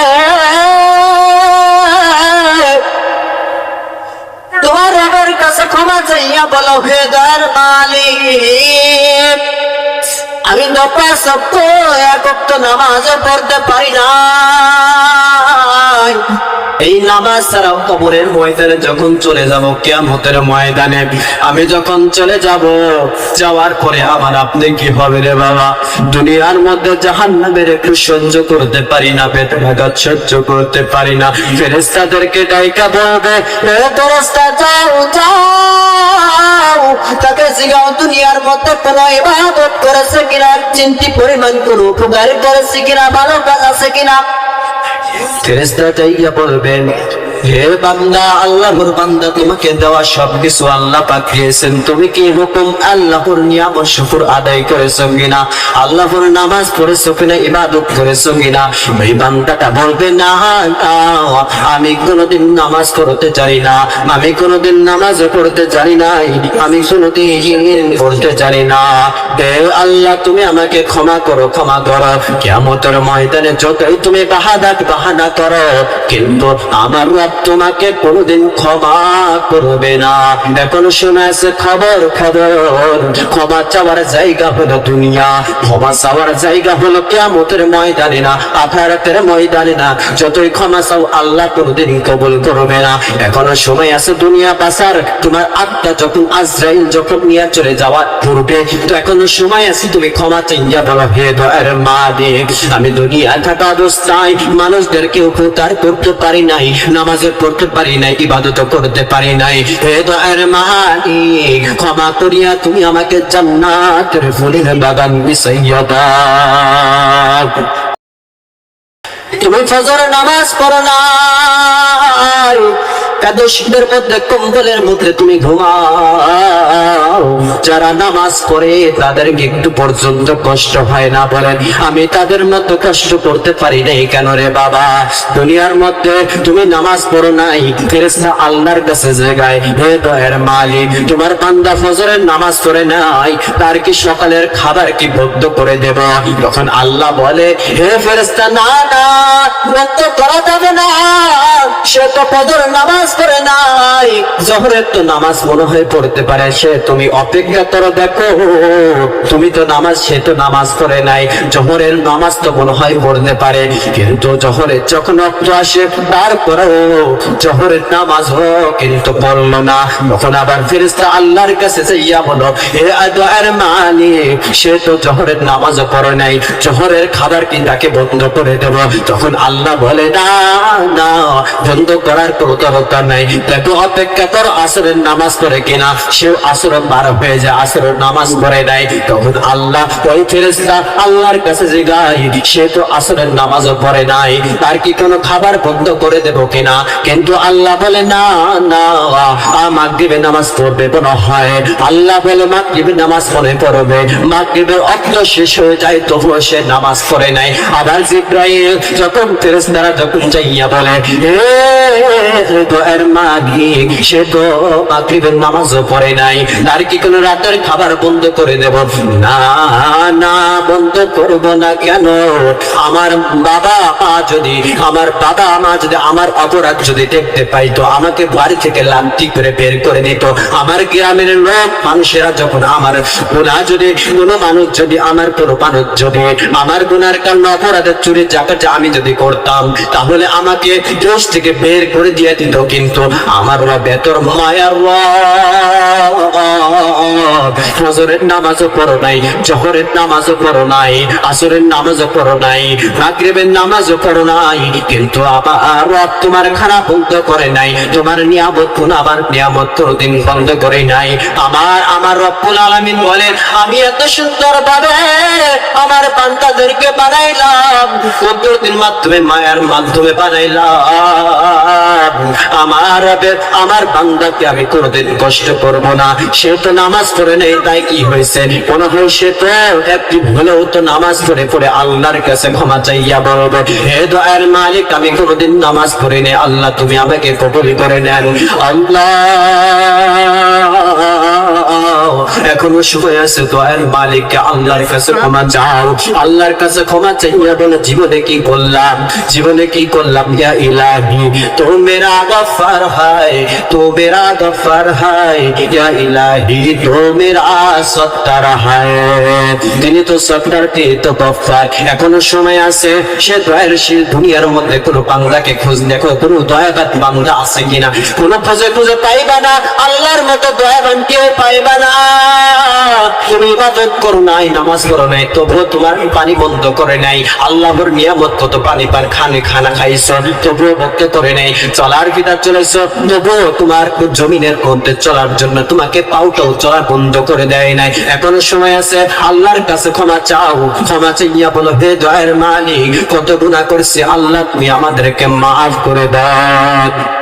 তোমার রবের কাছে ক্ষমা চাইয়া বলো, হে দয়ার মালিক আমি 5 ওয়াক্ত 1 ওয়াক্ত নামাজ পড়তে পারি না, এই নামাজ ছাড়াও কবরের ময়দানে যখন চলে যাব, কিয়ামতের ময়দানে আমি যখন চলে যাব, যাওয়ার পরে আমার আপনি কি হবে রে বাবা? দুনিয়ার মধ্যে জাহান্নামের একটু সহ্য করতে পারি না, বেদনাঘাত সহ্য করতে পারি না। ফেরেশতাদেরকে ডাইকা বলবে, এ ফেরেশতা যাও যাও, তাকে জিগাও দুনিয়ার মধ্যে কোন ইবাদত করেছে কিনা, চিন্তি পরিমাণ কোন উপকার করেছে কিনা, ভালো কাজ আছে কিনা। ফেরেশতা যাইয়া বলবেন, হে বান্দা, আল্লাহর বান্দা, তোমাকে দেওয়া সবকিছু আল্লাহ পাক দিয়েছেন, তুমি কি হুকুম আল্লাহর নিয়ামত শুকর আদায় করেছো কিনা, আল্লাহর নামাজ পড়েছো কিনা, ইবাদত করেছো কিনা? ওই বান্দাটা বলবে, না আমি কোনোদিন নামাজ পড়তে জানি না, আমি কোনোদিন নামাজ পড়তে জানি নাই, আমি কোনোদিন পড়তে জানি না। হে আল্লাহ, তুমি আমাকে ক্ষমা করো, ক্ষমা করো। কিয়ামতের ময়দানে যতই তুমি বাহানা করো, কিন্তু আমার রব তোমাকে কোনোদিন ক্ষমা করবে না। এখন শোনা আছে খবর, ক্ষমা চাওয়ার জায়গা হলো দুনিয়া, ক্ষমা চাওয়ার জায়গা হলো কিয়ামতের ময়দানে না, আখিরাতের ময়দানে না। যতই ক্ষমা চাও আল্লাহ কোনোদিন কবুল করবে না। এখনো সময় আছে দুনিয়া বাঁচার, তোমার আত্মা যখন আজরাইল যখন নিয়ে চলে যাওয়ার পূর্বে, তো এখনো সময় আছে, তুমি ক্ষমা চাইয়া বলো, হে দয়ার মালিক, আমি দুনিয়া থাকা অবস্থায় মানুষদেরকে উপকার করতে পারি নাই, নামাজ পড়তে পারি নাই, ইবাদত করতে পারি নাই, হে দয়ার মালিক ক্ষমা করিয়া তুমি আমাকে জান্নাতের ফুলের বাগান বিছাইয়া দাও। তুমি ফজর নামাজ পড়ো নাই, কাদশীদের মধ্যে কম্বলের মধ্যে তুমি ঘুমাও। যারা নামাজ পড়ে তাদেরকে একটু পর্যন্ত কষ্ট হয় না, বলেন আমি তাদের মতো কষ্ট করতে পারি নাই কেন রে বাবা? দুনিয়ার মধ্যে তুমি নামাজ পড়ো নাই, ফেরেশতা আল্লাহর কাছে জায়গায়, হে দয়ার মালিক, তোমার বান্দা ফজরের নামাজ পড়ে নাই, তার কি সকালের খাবার কি বদ্ধ করে দেব? তখন আল্লাহ বলে, হে ফেরেশতা, না না, বদ্ধ করা যাবে না, সে তো ফজর নামাজ পড়ে নাই, জোহরের তো নামাজ মনে হয় পড়তে পারে, সে তুমি অপেক্ষা করো, দেখো তুমি তো নামাজ, সে তো নামাজ পড়ে নাই, জোহরের নামাজ তো মনে হয় পড়তে পারে, কিন্তু জোহরের যখন রক্ত আসে তারপরেও জোহরের নামাজ কিন্তু পড়লো না। তখন আবার ফেরেশতা আল্লাহর কাছে যাইয়া বলো, হে দয়ার মালিক, সে তো জোহরের নামাজ পড়ে নাই, জোহরের খাবার কি তাকে বন্ধ করে দেব? তখন আল্লাহ বলে, না না, বন্ধ করার কোনো দরকার নাই, দেখো অপেক্ষা কর আসরের নামাজ পড়ে কিনা। সেও আসর পার হয়ে যায়, আসরের নামাজ পড়ে নাই। তখন আল্লাহ ওই ফেরেশতা আল্লাহর কাছে জিগায়, সে তো আসরের নামাজও পড়ে নাই, তার কি কোনো খাবার বন্ধ করে দেব কিনা? কিন্তু আল্লাহ বলে, না না, মাগরিবের নামাজ পড়বে মনে হয়। আল্লাহ বলে, মাগরিবের নামাজ মনে পড়বে, মাগরিবের অক্ত শেষ হয়ে যায়, তবুও সে নামাজ পড়ে নাই। আবার জিবরাইল যখন ফেরেশতারা যখন যাইয়া বলে, দয়ার মালিক, সে তো মাগরিবের নামাজও পড়ে নাই, তার কি কোনো রাতের খাবার বন্ধ করে দেব? না না, বন্ধ করব না। কেন? আমার বাবা মা যদি আমার অপরাধ যদি দেখতে পাইতো, আমাকে বাড়ি থেকে লান্তি করে বের করে দিত। আমার গ্রামের লোক মানুষেরা যখন আমার গুনাহ যদি কোনো মানুষ যদি আমার কোনো মানুষ যদি আমার গুনার কারণে অপরাধের চুরি জাকাত আমি যদি করতাম, তাহলে আমাকে দেশ থেকে বের করে দিয়ে দিত। কিন্তু আমার বেতর মায়ার ফজরের নামাজও পড়ো নাই, জোহরের নামাজও পড়ো নাই, আসরের নামাজও পড়ো নাই, মাগরিবের নামাজও পড়ো নাই, কিন্তু আমার রব তোমার খারাপ বন্ধ করে নাই, তোমার নিয়ামত আমার নিয়ামত কোনদিন বন্ধ করে নাই। আমার রব্বুল আলামিন বলেন, আমি এত সুন্দর ভাবে আমার বান্দাদেরকে বানাইলাম, কুদরতের মাধ্যমে মায়ার মাধ্যমে বানাইলাম। আমার বান্দাকে আমি কোনদিন কষ্ট করব না। সে তো নামাজ পড়ে নেই, তাই কি হয়েছে? মনে হয় সে তো একটি ভুলেও তো নামাজ পড়ে আল্লাহর কাছে ক্ষমা চাইয়া বলবে, হে দয়ার মালিক, আমি কোনদিন নামাজ পড়ি নাই, আল্লাহ তুমি আমাকে কবুল করে নেন। আল্লাহ এখনো সময় আছে দয়ার মালিককে আল্লাহর কাছে ক্ষমা চাও। আল্লাহর কাছে ক্ষমা চাইয়া বলে জীবনে কি করলাম, জীবনে কি করলাম, ইয়া ইলাহি তো মেরা গফার হায়, তো মেরা গফার হায়, ইয়া ইলাহি তো মেরা সত্তার হায়। তিনি তো সত্তার, তিনি তো গফার। এখনো সময় আছে, সে দয়ার শীল দুনিয়ার মধ্যে কোন বান্দাকে খোঁজ দেখো, কোন দয়াবান বান্দা আছে কিনা। কোন খোঁজে খুঁজে পাইবা না, আল্লাহর মতো দয়াবান কেউ পাইবা না। তুমি ইবাদত করো নাই, নামাজ পড়ো নাই, তবুও তোমার পানি বন্ধ করে নাই। আল্লাহর নিয়ামত কত, পানি পান খানা খাইছো, তবুও ভক্ত করে নাই। চলার ভিতর চলেছো, তবুও তোমার জমিনের মধ্যে চলার জন্য তোমাকে পাউটাও চলা বন্ধ করে দেয় নাই। এখনো সময় আছে, আল্লাহর কাছে ক্ষমা চাও। ক্ষমা চাইয়া বলো, হে দয়ার মালিক, কত গুনাহ করছি আল্লাহ, তুমি আমাদেরকে মাফ করে দাও।